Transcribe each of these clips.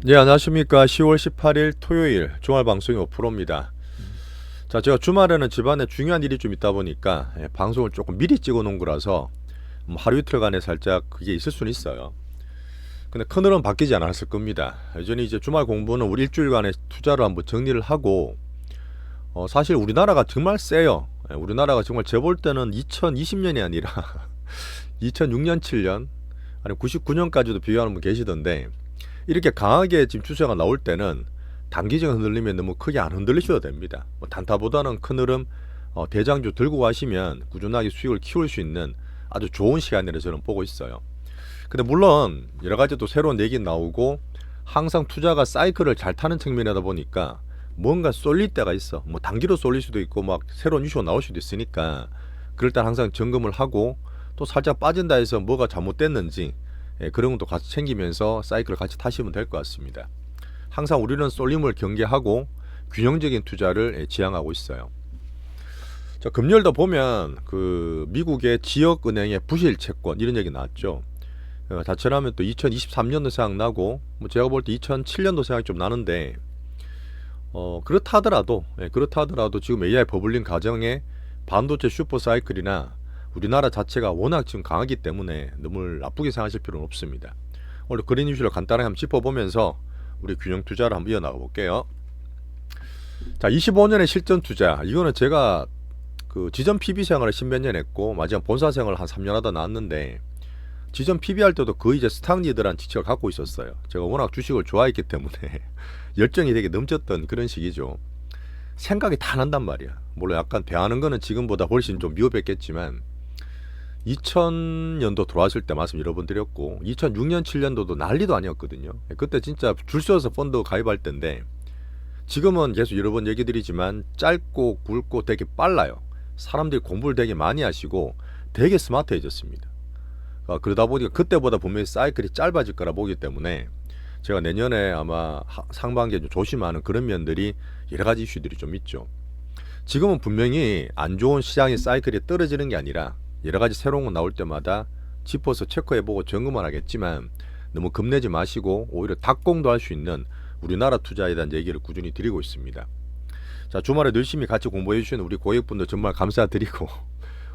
네, 안녕하십니까. 10월 18일 토요일 주말방송이 5%입니다. 자, 제가 주말에는 집안에 중요한 일이 좀 있다 보니까 방송을 조금 미리 찍어 놓은 거라서 하루 이틀간에 살짝 그게 있을 수는 있어요. 근데 큰일은 바뀌지 않았을 겁니다. 여전히 이제 주말 공부는 우리 일주일간의 투자를 한번 정리를 하고 사실 우리나라가 정말 세요. 우리나라가 정말 재볼 때는 2020년이 아니라 2006년, 7년 아니 99년까지도 비교하는 분 계시던데 이렇게 강하게 지금 추세가 나올 때는 단기적 흔들림에 너무 크게 안 흔들리셔도 됩니다. 단타보다는 큰 흐름 대장주 들고 가시면 꾸준하게 수익을 키울 수 있는 아주 좋은 시간이라 저는 보고 있어요. 근데 물론 여러 가지 또 새로운 얘기 나오고 항상 투자가 사이클을 잘 타는 측면이다 보니까 뭔가 쏠릴 때가 있어. 뭐 단기로 쏠릴 수도 있고 막 새로운 이슈가 나올 수도 있으니까 그럴 때 항상 점검을 하고 또 살짝 빠진다 해서 뭐가 잘못됐는지 그런 것도 같이 챙기면서 사이클을 같이 타시면 될 것 같습니다. 항상 우리는 쏠림을 경계하고 균형적인 투자를 지향하고 있어요. 자, 금요일도 보면 그 미국의 지역은행의 부실 채권 이런 얘기 나왔죠. 자체라면 또 2023년도 생각나고 뭐 제가 볼 때 2007년도 생각이 좀 나는데 그렇다 하더라도 지금 AI 버블링 과정에 반도체 슈퍼 사이클이나 우리나라 자체가 워낙 지금 강하기 때문에 너무 나쁘게 생각하실 필요는 없습니다. 오늘 그린 이슈를 간단하게 한번 짚어보면서 우리 균형 투자를 한번 이어나가 볼게요. 자, 25년의 실전 투자. 이거는 제가 그 지점 PB 생활을 10몇 년 했고 마지막 본사 생활을 한 3년 하다 나왔는데 지점 PB 할 때도 거의 이제 스탁리더란 지식을 갖고 있었어요. 제가 워낙 주식을 좋아했기 때문에 열정이 되게 넘쳤던 그런 시기죠. 생각이 다 난단 말이야. 물론 약간 대하는 거는 지금보다 훨씬 좀 미흡했겠지만 2000년도 들어왔을 때 말씀 여러 번 드렸고 2006년 7년도도 난리도 아니었거든요. 그때 진짜 줄 서서 펀드 가입할 때인데 지금은 계속 여러 번 얘기 드리지만 짧고 굵고 되게 빨라요. 사람들이 공부를 되게 많이 하시고 되게 스마트해졌습니다. 그러다 보니까 그때보다 분명히 사이클이 짧아질 거라 보기 때문에 제가 내년에 아마 상반기에 좀 조심하는 그런 면들이 여러 가지 이슈들이 좀 있죠. 지금은 분명히 안 좋은 시장의 사이클이 떨어지는 게 아니라 여러 가지 새로운 거 나올 때마다 짚어서 체크해보고 점검을 하겠지만 너무 겁내지 마시고 오히려 닭공도 할 수 있는 우리나라 투자에 대한 얘기를 꾸준히 드리고 있습니다. 자, 주말에 열심히 같이 공부해 주시는 우리 고객분들 정말 감사드리고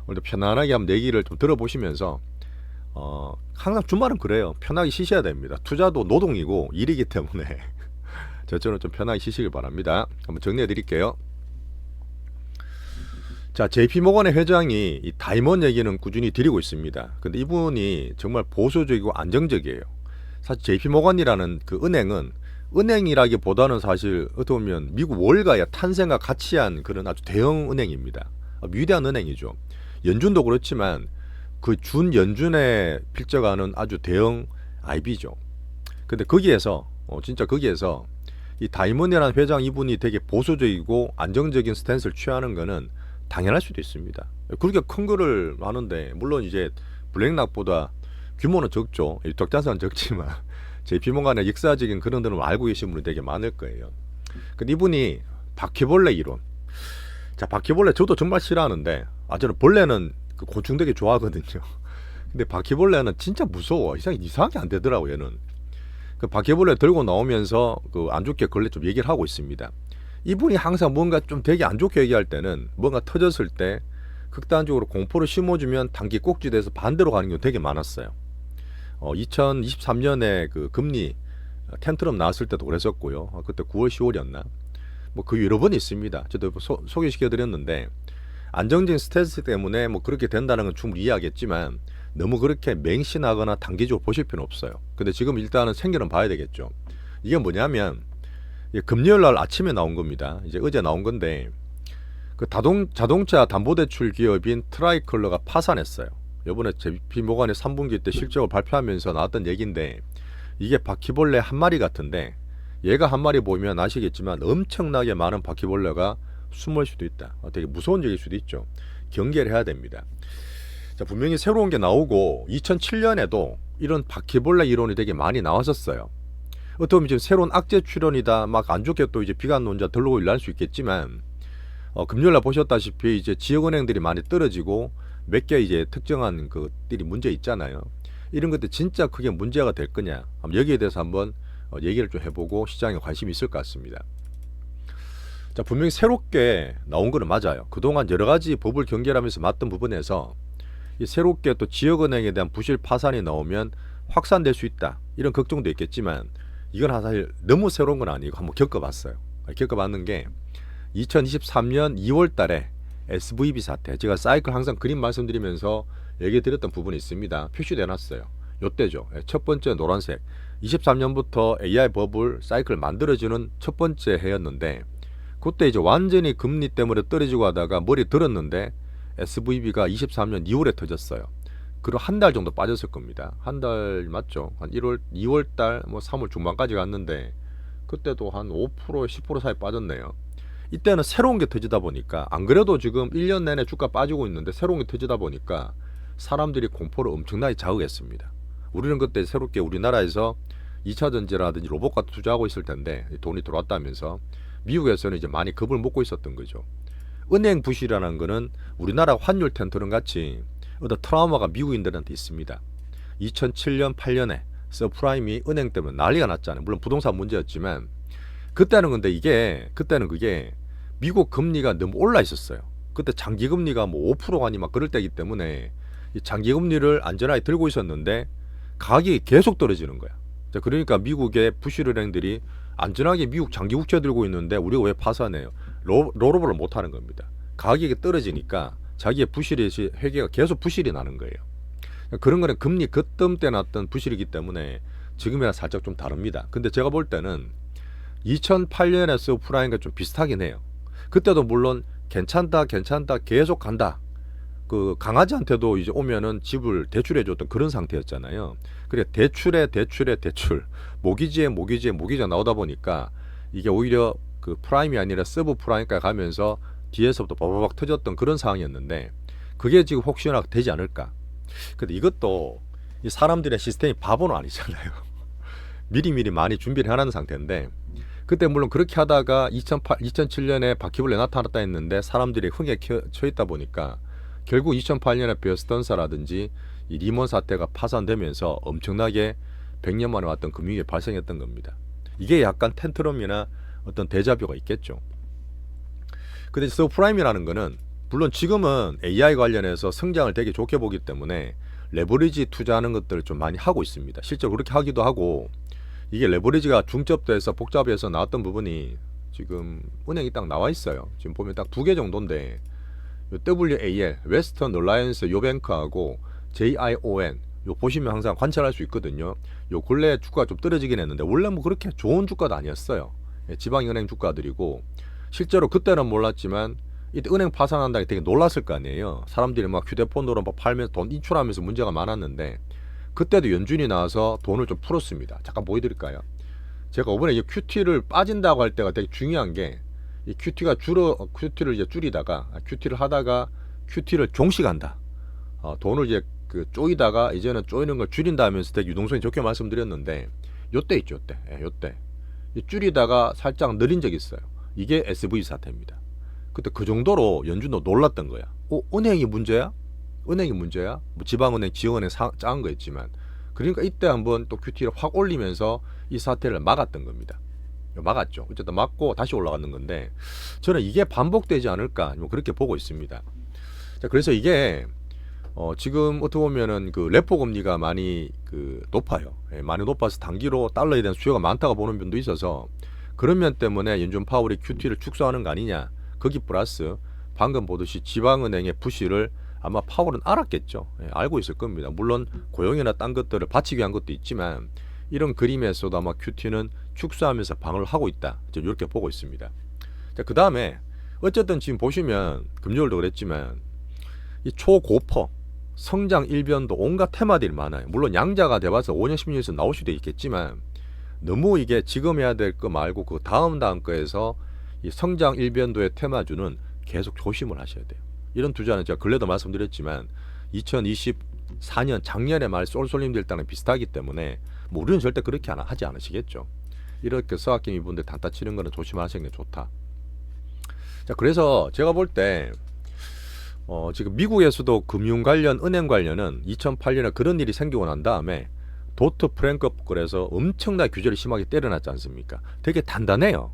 오늘도 편안하게 한번 얘기를 좀 들어보시면서 항상 주말은 그래요. 편하게 쉬셔야 됩니다. 투자도 노동이고 일이기 때문에 저처럼 좀 편하게 쉬시길 바랍니다. 한번 정리해 드릴게요. 자, JP모건의 회장이 이 다이먼 얘기는 꾸준히 드리고 있습니다. 근데 이분이 정말 보수적이고 안정적이에요. 사실 JP모건이라는 그 은행은 은행이라기보다는 사실 어떻게 보면 미국 월가의 탄생과 같이 한 그런 아주 대형 은행입니다. 위대한 은행이죠. 연준도 그렇지만 그 준연준에 필적하는 아주 대형 IB죠. 근데 거기에서 진짜 거기에서 이 다이먼이라는 회장 이분이 되게 보수적이고 안정적인 스탠스를 취하는 거는 당연할 수도 있습니다. 그렇게 큰 거를 하는데 물론 이제 블랙락보다 규모는 적죠. 적자산은 적지만 JP모건의 역사적인 그런 데는 알고 계신 분이 되게 많을 거예요. 근데 이분이 바퀴벌레 이론. 자, 바퀴벌레 저도 정말 싫어하는데 저는 벌레는 그 곤충 되게 좋아하거든요. 근데 바퀴벌레는 진짜 무서워. 이상하게 안 되더라고 얘는. 그 바퀴벌레 들고 나오면서 그 안 좋게 걸레 좀 얘기를 하고 있습니다. 이분이 항상 뭔가 좀 되게 안 좋게 얘기할 때는 뭔가 터졌을 때 극단적으로 공포를 심어주면 단기 꼭지돼서 반대로 가는 경우 되게 많았어요. 2023년에 그 금리 텐트럼 나왔을 때도 그랬었고요. 그때 9월 10월이었나 뭐 그 여러 번 있습니다. 저도 소개시켜 드렸는데 안정적인 스트레스 때문에 뭐 그렇게 된다는 건 충분히 이해하겠지만 너무 그렇게 맹신하거나 단기적으로 보실 필요는 없어요. 근데 지금 일단은 생겨는 봐야 되겠죠. 이게 뭐냐면 금요일 날 아침에 나온 겁니다. 이제 어제 나온 건데 그 자동차 담보대출 기업인 트라이컬러가 파산했어요. 이번에 JP모건의 3분기 때 실적을 발표하면서 나왔던 얘기인데 이게 바퀴벌레 한 마리 같은데 얘가 한 마리 보면 아시겠지만 엄청나게 많은 바퀴벌레가 숨을 수도 있다. 되게 무서운 얘기일 수도 있죠. 경계를 해야 됩니다. 자, 분명히 새로운 게 나오고 2007년에도 이런 바퀴벌레 이론이 되게 많이 나왔었어요. 어떻게 보면 지금 새로운 악재 출현이다 막 안 좋게 또 이제 비관론자 들고 일날 수 있겠지만 금요일날 보셨다시피 이제 지역은행들이 많이 떨어지고 몇 개 이제 특정한 것들이 문제 있잖아요. 이런 것들 진짜 크게 문제가 될 거냐 여기에 대해서 한번 얘기를 좀 해보고 시장에 관심이 있을 것 같습니다. 자, 분명히 새롭게 나온 거는 맞아요. 그동안 여러 가지 법을 경계하면서 맞던 부분에서 이 새롭게 또 지역은행에 대한 부실 파산이 나오면 확산될 수 있다, 이런 걱정도 있겠지만 이건 사실 너무 새로운 건 아니고 한번 겪어봤어요. 겪어봤는 게 2023년 2월 달에 SVB 사태, 제가 사이클 항상 그림 말씀드리면서 얘기 드렸던 부분이 있습니다. 표시돼 놨어요. 요때죠. 첫 번째 노란색, 23년부터 AI 버블 사이클을 만들어주는 첫 번째 해였는데, 그때 이제 완전히 금리 때문에 떨어지고 하다가 머리 들었는데 SVB가 23년 2월에 터졌어요. 그리고 한 달 정도 빠졌을 겁니다. 한 달 맞죠? 한 1월, 2월 달, 뭐 3월 중반까지 갔는데 그때도 한 5%, 10% 사이 빠졌네요. 이때는 새로운 게 터지다 보니까, 안 그래도 지금 1년 내내 주가 빠지고 있는데 새로운 게 터지다 보니까 사람들이 공포를 엄청나게 자극했습니다. 우리는 그때 새롭게 우리나라에서 2차 전지라든지 로봇 같은 투자하고 있을 텐데 돈이 들어왔다면서 미국에서는 이제 많이 겁을 먹고 있었던 거죠. 은행 부실이라는 거는 우리나라 환율 텐트런 같이 어떤 트라우마가 미국인들한테 있습니다. 2007년 8년에 서프라임이 은행 때문에 난리가 났잖아요. 물론 부동산 문제였지만 그때는 그때는 그게 미국 금리가 너무 올라 있었어요. 그때 장기 금리가 뭐 5%가 아니 막 그럴 때이기 때문에 이 장기 금리를 안전하게 들고 있었는데 가격이 계속 떨어지는 거야. 그러니까 미국의 부실은행들이 안전하게 미국 장기 국채 들고 있는데 우리가 왜 파산해요? 롤오버를 못 하는 겁니다. 가격이 떨어지니까 자기의 부실이 회계가 계속 부실이 나는 거예요. 그런 거는 금리 그때 때 났던 부실이기 때문에 지금이랑 살짝 좀 다릅니다. 근데 제가 볼 때는 2008년에 서프라임과 좀 비슷하긴 해요. 그때도 물론 괜찮다 계속 간다, 그 강아지한테도 이제 오면은 집을 대출해줬던 그런 상태였잖아요. 그래 대출, 모기지에 나오다 보니까 이게 오히려 그 프라임이 아니라 서브 프라임까지 가면서 뒤에서부터 바바박 터졌던 그런 상황이었는데, 그게 지금 혹시나 되지 않을까. 근데 이것도 이 사람들의 시스템이 바보는 아니잖아요. 미리 많이 준비를 해놓은 상태인데, 그때 물론 그렇게 하다가 2007년에 바퀴벌레 나타났다 했는데 사람들이 흥에 쳐 있다 보니까 결국 2008년에 베어스턴사라든지 이 리먼 사태가 파산되면서 엄청나게 100년 만에 왔던 금융위기 발생했던 겁니다. 이게 약간 텐트럼이나 어떤 데자뷰가 있겠죠. 근데 서프라임이라는 거는 물론 지금은 AI 관련해서 성장을 되게 좋게 보기 때문에 레버리지 투자하는 것들을 좀 많이 하고 있습니다. 실제로 그렇게 하기도 하고, 이게 레버리지가 중첩돼서 복잡해서 나왔던 부분이 지금 은행이 딱 나와 있어요. 지금 보면 딱 2개 정도인데 WAL, 웨스턴 얼라이언스 요뱅크하고 JION 요 보시면 항상 관찰할 수 있거든요. 요 근래 주가가 좀 떨어지긴 했는데 원래 뭐 그렇게 좋은 주가도 아니었어요. 지방은행 주가들이고, 실제로 그때는 몰랐지만 이때 은행 파산한다고 되게 놀랐을 거 아니에요. 사람들이 막 휴대폰으로 막 팔면서 돈 인출하면서 문제가 많았는데 그때도 연준이 나와서 돈을 좀 풀었습니다. 잠깐 보여드릴까요? 제가 이번에 이 QT를 빠진다고 할 때가 되게 중요한 게, 이 QT를 이제 줄이다가 QT를 하다가 QT를 종식한다. 돈을 이제 그 쪼이다가 이제는 쪼이는 걸 줄인다 하면서 되게 유동성이 좋게 말씀드렸는데, 요때 있죠, 요때. 줄이다가 살짝 느린 적이 있어요. 이게 SV 사태입니다. 그때 그 정도로 연준도 놀랐던 거야. 은행이 문제야? 뭐 지방은행, 지역은행 작은 거였지만, 그러니까 이때 한번 또 QT를 확 올리면서 이 사태를 막았던 겁니다. 막았죠. 어쨌든 막고 다시 올라가는 건데, 저는 이게 반복되지 않을까 뭐 그렇게 보고 있습니다. 자, 그래서 이게 지금 어떻게 보면은 그 레포 금리가 많이 높아요. 많이 높아서 단기로 달러에 대한 수요가 많다고 보는 분도 있어서 그런 면 때문에 연준 파월이 QT를 축소하는 거 아니냐. 거기 플러스 방금 보듯이 지방은행의 부실을 아마 파월은 알았겠죠. 알고 있을 겁니다. 물론 고용이나 딴 것들을 받치기 위한 것도 있지만 이런 그림에서도 아마 QT는 축소하면서 방어를 하고 있다. 저는 이렇게 보고 있습니다. 자, 그 다음에 어쨌든 지금 보시면 금요일도 그랬지만 이 초고퍼 성장 일변도 온갖 테마들이 많아요. 물론 양자가 돼봐서 5년 10년에서 나올 수도 있겠지만 너무 이게 지금 해야 될 거 말고 그 다음 거에서 이 성장 일변도의 테마주는 계속 조심을 하셔야 돼요. 이런 투자는 제가 근래도 말씀드렸지만 2024년 작년에 말 쏠쏠님들 때랑 비슷하기 때문에 뭐 우리는 절대 그렇게 하지 않으시겠죠. 이렇게 서학김 이분들 단타 치는 거는 조심하시는 게 좋다. 자, 그래서 제가 볼 때 지금 미국에서도 금융 관련, 은행 관련은 2008년에 그런 일이 생기고 난 다음에 도트 프랭크푸르트에서 엄청나게 규제를 심하게 때려놨지 않습니까? 되게 단단해요.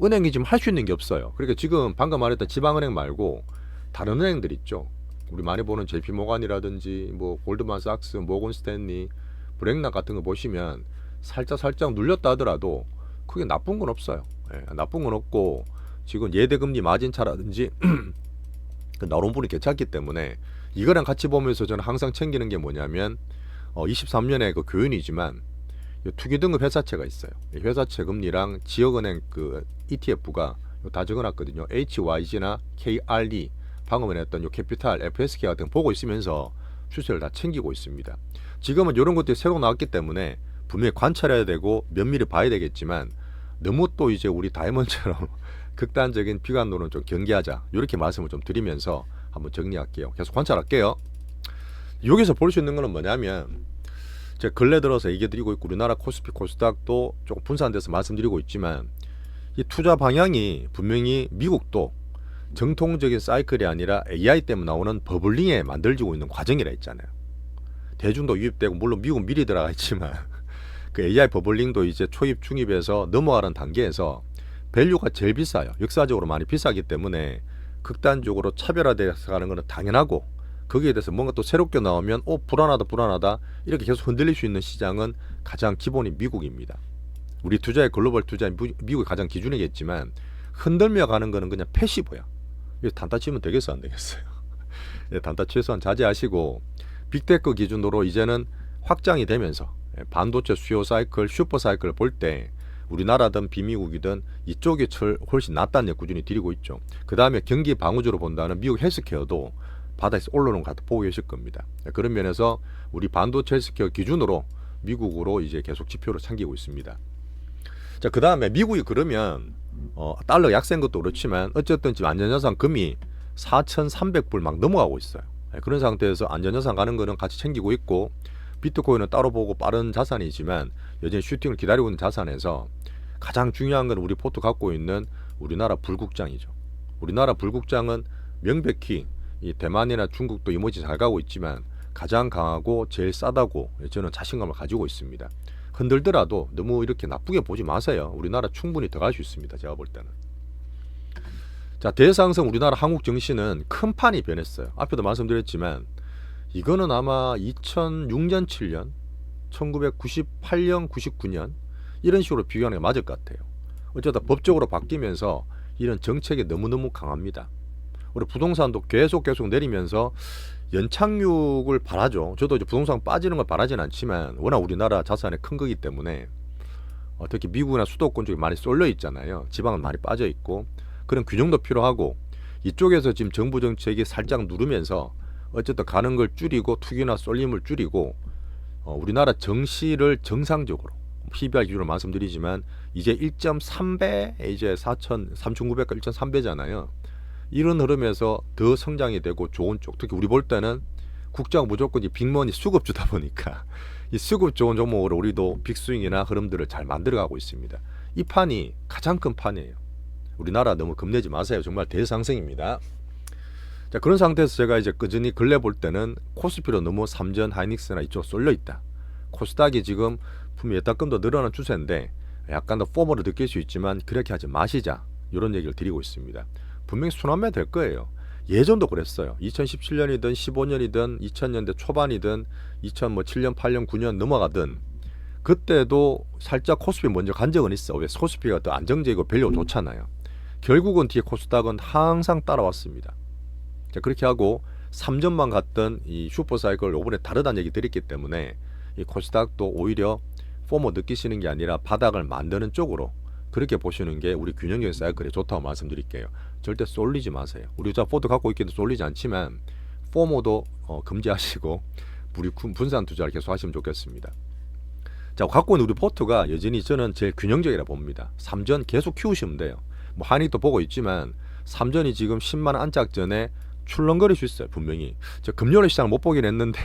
은행이 지금 할 수 있는 게 없어요. 그러니까 지금 방금 말했던 지방은행 말고 다른 은행들 있죠. 우리 많이 보는 JP 모간이라든지 뭐 골드만삭스, 모건 스탠리, 브렉락 같은 거 보시면 살짝 눌렸다 하더라도 그게 나쁜 건 없어요. 예, 나쁜 건 없고 지금 예대금리 마진차라든지 그 나온 분이 괜찮기 때문에 이거랑 같이 보면서 저는 항상 챙기는 게 뭐냐면 23년에 그 교훈이지만 투기 등급 회사채가 있어요. 회사채 금리랑 지역은행 그 ETF가 다 적어놨거든요. HYG나 KRD 방금 했던 요 캐피탈, FSK 같은 거 보고 있으면서 추세를 다 챙기고 있습니다. 지금은 이런 것들이 새로 나왔기 때문에 분명히 관찰해야 되고 면밀히 봐야 되겠지만 너무 또 이제 우리 다이먼처럼 극단적인 비관론은 좀 경계하자 이렇게 말씀을 좀 드리면서 한번 정리할게요. 계속 관찰할게요. 여기서 볼 수 있는 거는 뭐냐면 제가 근래 들어서 얘기 드리고 있고 우리나라 코스피 코스닥도 조금 분산돼서 말씀드리고 있지만 이 투자 방향이 분명히 미국도 정통적인 사이클이 아니라 AI 때문에 나오는 버블링에 만들어지고 있는 과정이라 했잖아요. 대중도 유입되고 물론 미국은 미리 들어가 있지만 그 AI 버블링도 이제 초입 중입에서 넘어가는 단계에서 밸류가 제일 비싸요. 역사적으로 많이 비싸기 때문에 극단적으로 차별화돼서 가는 것은 당연하고 거기에 대해서 뭔가 또 새롭게 나오면 불안하다 이렇게 계속 흔들릴 수 있는 시장은 가장 기본이 미국입니다. 우리 투자의 글로벌 투자의 미국이 가장 기준이겠지만 흔들며 가는 거는 그냥 패시브야. 이거 단타 치면 되겠어 안 되겠어요? 단타 최소한 자제하시고 빅테크 기준으로 이제는 확장이 되면서 반도체 수요 사이클, 슈퍼 사이클을 볼 때 우리나라든 비미국이든 이쪽이 훨씬 낫다는 꾸준히 드리고 있죠. 그 다음에 경기 방어주로 본다는 미국 헬스케어도 바닥에서 올라오는 것 보고 계실 겁니다. 그런 면에서 우리 반도체 헬스케어 기준으로 미국으로 이제 계속 지표를 챙기고 있습니다. 자, 그 다음에 미국이 그러면 달러 약세인 것도 그렇지만 어쨌든 지금 안전자산 금이 4,300불 막 넘어가고 있어요. 그런 상태에서 안전자산 가는 거는 같이 챙기고 있고 비트코인은 따로 보고 빠른 자산이지만 여전히 슈팅을 기다리고 있는 자산에서 가장 중요한 건 우리 포트 갖고 있는 우리나라 불국장이죠. 우리나라 불국장은 명백히 이 대만이나 중국도 이모지 잘 가고 있지만 가장 강하고 제일 싸다고 저는 자신감을 가지고 있습니다. 흔들더라도 너무 이렇게 나쁘게 보지 마세요. 우리나라 충분히 더 갈 수 있습니다. 제가 볼 때는. 자, 대상성 우리나라 한국 증시는 큰 판이 변했어요. 앞에도 말씀드렸지만 이거는 아마 2006년, 7년, 1998년, 99년 이런 식으로 비교하는 게 맞을 것 같아요. 어쩌다 법적으로 바뀌면서 이런 정책이 너무너무 강합니다. 우리 부동산도 계속 내리면서 연착륙을 바라죠. 저도 이제 부동산 빠지는 걸 바라진 않지만 워낙 우리나라 자산이 큰 거기 때문에 특히 미국이나 수도권 쪽에 많이 쏠려 있잖아요. 지방은 많이 빠져 있고 그런 균형도 필요하고 이쪽에서 지금 정부 정책이 살짝 누르면서 어쨌든 가는 걸 줄이고 투기나 쏠림을 줄이고 우리나라 정시를 정상적으로 PBR 기준으로 말씀드리지만 이제 1.3배 이제 3,900과 1.3배잖아요. 이런 흐름에서 더 성장이 되고 좋은 쪽, 특히 우리 볼 때는 국장 무조건 이 빅머니 수급주다 보니까 이 수급 좋은 종목으로 우리도 빅스윙이나 흐름들을 잘 만들어가고 있습니다. 이 판이 가장 큰 판이에요. 우리나라 너무 겁내지 마세요. 정말 대상승입니다. 자, 그런 상태에서 제가 이제 꾸준히 근래 볼 때는 코스피로 너무 삼전 하이닉스나 이쪽 쏠려 있다. 코스닥이 지금 분명히 예탁금도 늘어나는 추세인데 약간 더 포머를 느낄 수 있지만 그렇게 하지 마시자. 이런 얘기를 드리고 있습니다. 분명히 순환매 될 거예요. 예전도 그랬어요. 2017년이든 15년이든 2000년대 초반이든 2007년, 8년, 9년 넘어가든 그때도 살짝 코스피 먼저 간 적은 있어. 왜? 코스피가 더 안정적이고 밸류가 좋잖아요. 결국은 뒤에 코스닥은 항상 따라왔습니다. 자, 그렇게 하고 3전만 갔던 이 슈퍼사이클 요번에 다르다는 얘기 드렸기 때문에 이 코스닥도 오히려 포모 느끼시는 게 아니라 바닥을 만드는 쪽으로 그렇게 보시는 게 우리 균형적인 사이클에 좋다고 말씀드릴게요. 절대 쏠리지 마세요. 우리 자 포트 갖고 있기도 쏠리지 않지만 포모도 금지하시고 우리 분산 투자를 계속 하시면 좋겠습니다. 자, 갖고 있는 우리 포트가 여전히 저는 제일 균형적이라 봅니다. 3전 계속 키우시면 돼요. 뭐 한익도 보고 있지만 3전이 지금 10만 원 안착 전에 출렁거릴 수 있어요. 분명히. 저 금요일 시장을 못 보긴 했는데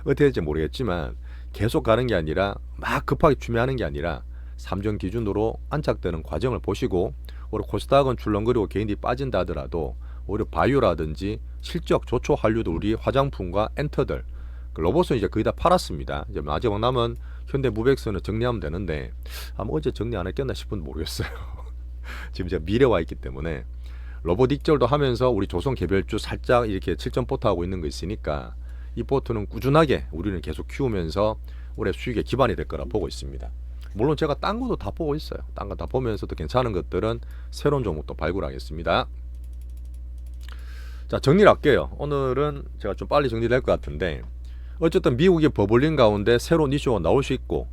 어떻게 될지 모르겠지만 계속 가는 게 아니라 막 급하게 추매하는 게 아니라 3전 기준으로 안착되는 과정을 보시고 오히려 코스닥은 출렁거리고 개인들이 빠진다 하더라도 오히려 바이오라든지 실적, 조초, 한류도 우리 화장품과 엔터들 로봇은 이제 거의 다 팔았습니다. 이제 마지막 남은 현대무백스는 정리하면 되는데 어제 정리 안 했겠나 싶은데 모르겠어요. 지금 제가 미래 와 있기 때문에 로봇 익절도 하면서 우리 조선 개별주 살짝 이렇게 7점 포트 하고 있는 거 있으니까 이 포트는 꾸준하게 우리는 계속 키우면서 올해 수익의 기반이 될 거라 보고 있습니다. 물론 제가 딴 것도 다 보고 있어요. 딴 거 다 보면서도 괜찮은 것들은 새로운 종목도 발굴하겠습니다. 자, 정리를 할게요. 오늘은 제가 좀 빨리 정리될 것 같은데 어쨌든 미국의 버블링 가운데 새로운 이슈가 나올 수 있고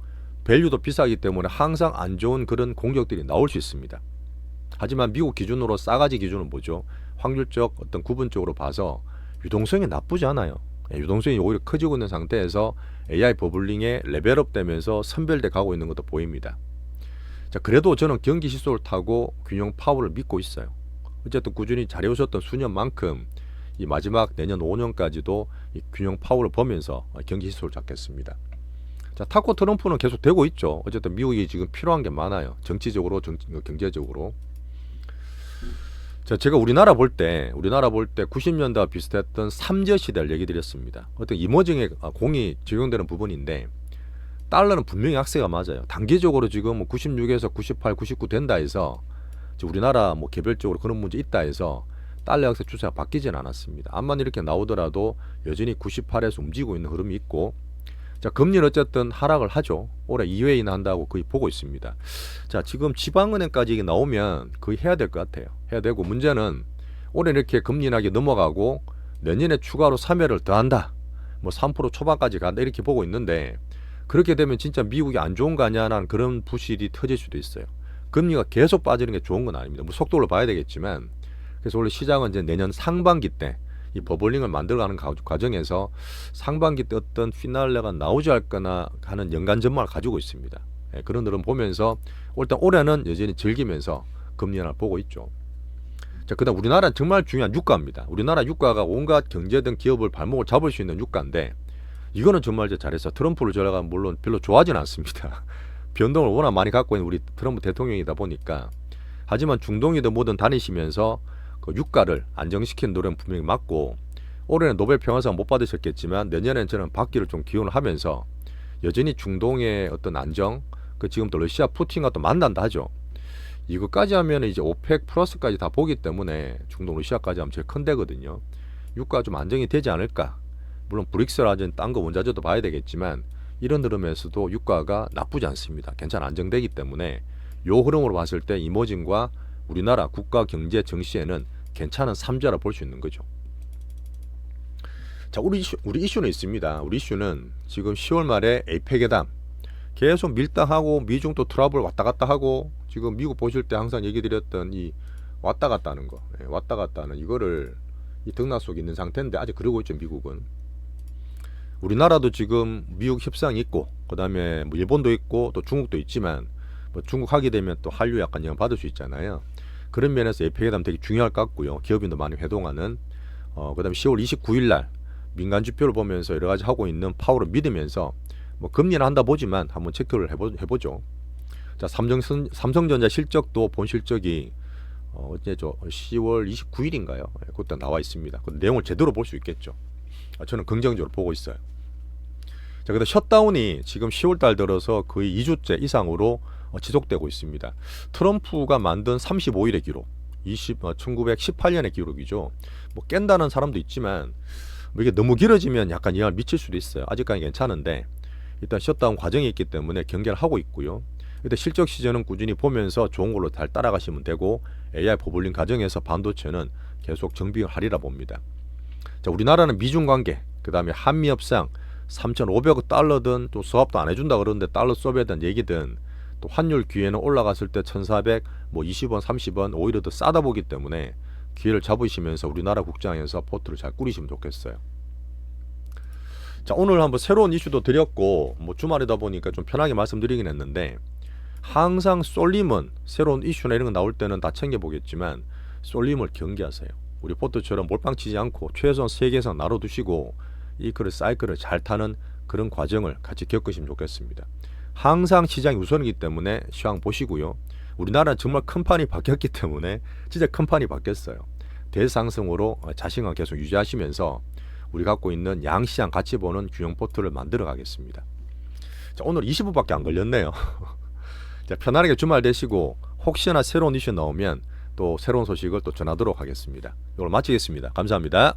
밸류도 비싸기 때문에 항상 안 좋은 그런 공격들이 나올 수 있습니다. 하지만 미국 기준으로 싸가지 기준은 뭐죠? 확률적 어떤 구분적으로 봐서 유동성이 나쁘지 않아요. 유동성이 오히려 커지고 있는 상태에서 AI 버블링에 레벨업 되면서 선별돼 가고 있는 것도 보입니다. 자, 그래도 저는 경기 지수를 타고 균형 파워를 믿고 있어요. 어쨌든 꾸준히 잘해오셨던 수년만큼 이 마지막 내년 5년까지도 이 균형 파워를 보면서 경기 지수를 잡겠습니다. 자, 타코 트럼프는 계속 되고 있죠. 어쨌든 미국이 지금 필요한 게 많아요. 정치적으로, 경제적으로. 자, 제가 우리나라 볼 때 90년대와 비슷했던 삼저 시대를 얘기 드렸습니다. 어떤 이머징의 공이 적용되는 부분인데 달러는 분명히 악세가 맞아요. 단기적으로 지금 96에서 98, 99 된다 해서 우리나라 개별적으로 그런 문제 있다 해서 달러 약세 추세가 바뀌진 않았습니다. 암만 이렇게 나오더라도 여전히 98에서 움직이고 있는 흐름이 있고, 자, 금리는 어쨌든 하락을 하죠. 올해 2회이나 한다고 거의 보고 있습니다. 자, 지금 지방은행까지 나오면 거의 해야 될 것 같아요. 해야 되고, 문제는 올해 이렇게 금리 인하게 넘어가고 내년에 추가로 3회를 더 한다. 3% 초반까지 간다. 이렇게 보고 있는데 그렇게 되면 진짜 미국이 안 좋은 거 아니야라는 그런 부실이 터질 수도 있어요. 금리가 계속 빠지는 게 좋은 건 아닙니다. 속도를 봐야 되겠지만, 그래서 원래 시장은 이제 내년 상반기 때 이 버블링을 만들어가는 과정에서 상반기 때 어떤 피날레가 나오지 않거나 하는 연간 전망을 가지고 있습니다. 그런 흐름 보면서 일단 올해는 여전히 즐기면서 금리 인하를 보고 있죠. 자, 그다음 우리나라는 정말 중요한 유가입니다. 우리나라 유가가 온갖 경제든 기업을 발목을 잡을 수 있는 유가인데 이거는 정말 잘해서 트럼프를 제가 물론 별로 좋아하지는 않습니다. 변동을 워낙 많이 갖고 있는 우리 트럼프 대통령이다 보니까. 하지만 중동이든 뭐든 다니시면서 그 유가를 안정시키는 노래는 분명히 맞고, 올해는 노벨 평화상 못 받으셨겠지만 내년에는 저는 받기를 좀 기원을 하면서 여전히 중동의 어떤 안정, 지금 또 러시아 푸틴과 또 만난다 하죠. 이거까지 하면 이제 오펙 플러스까지 다 보기 때문에 중동 러시아까지 하면 제일 큰 데거든요. 유가가 좀 안정이 되지 않을까. 물론 브릭스라든지 딴 거 원자재도 봐야 되겠지만 이런 흐름에서도 유가가 나쁘지 않습니다. 괜찮아 안정되기 때문에 요 흐름으로 봤을 때 이머징과 우리나라 국가 경제 정시에는 괜찮은 삼자라 볼 수 있는 거죠. 자, 우리 이슈는 있습니다. 우리 이슈는 지금 10월 말에 에이펙 회담 계속 밀당하고 미중 또 트러블 왔다 갔다 하고, 지금 미국 보실 때 항상 얘기 드렸던 이 왔다 갔다 하는 거, 왔다 갔다 하는 이거를 이 등락 속에 있는 상태인데 아직 그러고 있죠. 미국은. 우리나라도 지금 미국 협상이 있고, 그 다음에 일본도 있고 또 중국도 있지만 중국 하게 되면 또 한류 약간 영향 받을 수 있잖아요. 그런 면에서 에이펙 회담 되게 중요할 것 같고요. 기업인도 많이 회동하는. 그 다음에 10월 29일 날 민간 지표를 보면서 여러 가지 하고 있는 파워를 믿으면서 금리는 한다 보지만 한번 체크를 해보죠. 자, 삼성전자 실적도 본 실적이 이제 10월 29일인가요? 그때 나와 있습니다. 그 내용을 제대로 볼 수 있겠죠. 저는 긍정적으로 보고 있어요. 자, 근데 셧다운이 지금 10월 달 들어서 거의 2주째 이상으로 지속되고 있습니다. 트럼프가 만든 35일의 기록, 1918년의 기록이죠. 깬다는 사람도 있지만 이게 너무 길어지면 약간 영향을 미칠 수도 있어요. 아직까지 괜찮은데 일단 셧다운 과정이 있기 때문에 경계를 하고 있고요. 일단 실적 시즌은 꾸준히 보면서 좋은 걸로 잘 따라가시면 되고, AI 버블링 과정에서 반도체는 계속 정비를 하리라 봅니다. 자, 우리나라는 미중 관계, 그 다음에 한미 협상, 3,500억 달러든 또 수합도 안 해준다 그러는데 달러 수합에 대한 얘기든, 또 환율 기회는 올라갔을 때 1,400, 20원, 30원 오히려 더 싸다 보기 때문에 기회를 잡으시면서 우리나라 국장에서 포트를 잘 꾸리시면 좋겠어요. 자, 오늘 한번 새로운 이슈도 드렸고 주말이다 보니까 좀 편하게 말씀드리긴 했는데, 항상 쏠림은 새로운 이슈나 이런 거 나올 때는 다 챙겨보겠지만 쏠림을 경계하세요. 우리 포트처럼 몰빵 치지 않고 최소한 3개 이상 나눠두시고 이 사이클을 잘 타는 그런 과정을 같이 겪으시면 좋겠습니다. 항상 시장이 우선이기 때문에 시황 보시고요. 우리나라는 정말 큰 판이 바뀌었기 때문에 진짜 큰 판이 바뀌었어요. 대상승으로 자신감 계속 유지하시면서 우리 갖고 있는 양시장 같이 보는 균형 포트를 만들어 가겠습니다. 자, 오늘 20분밖에 안 걸렸네요. 자, 편안하게 주말 되시고 혹시나 새로운 이슈 나오면 또 새로운 소식을 또 전하도록 하겠습니다. 이걸 마치겠습니다. 감사합니다.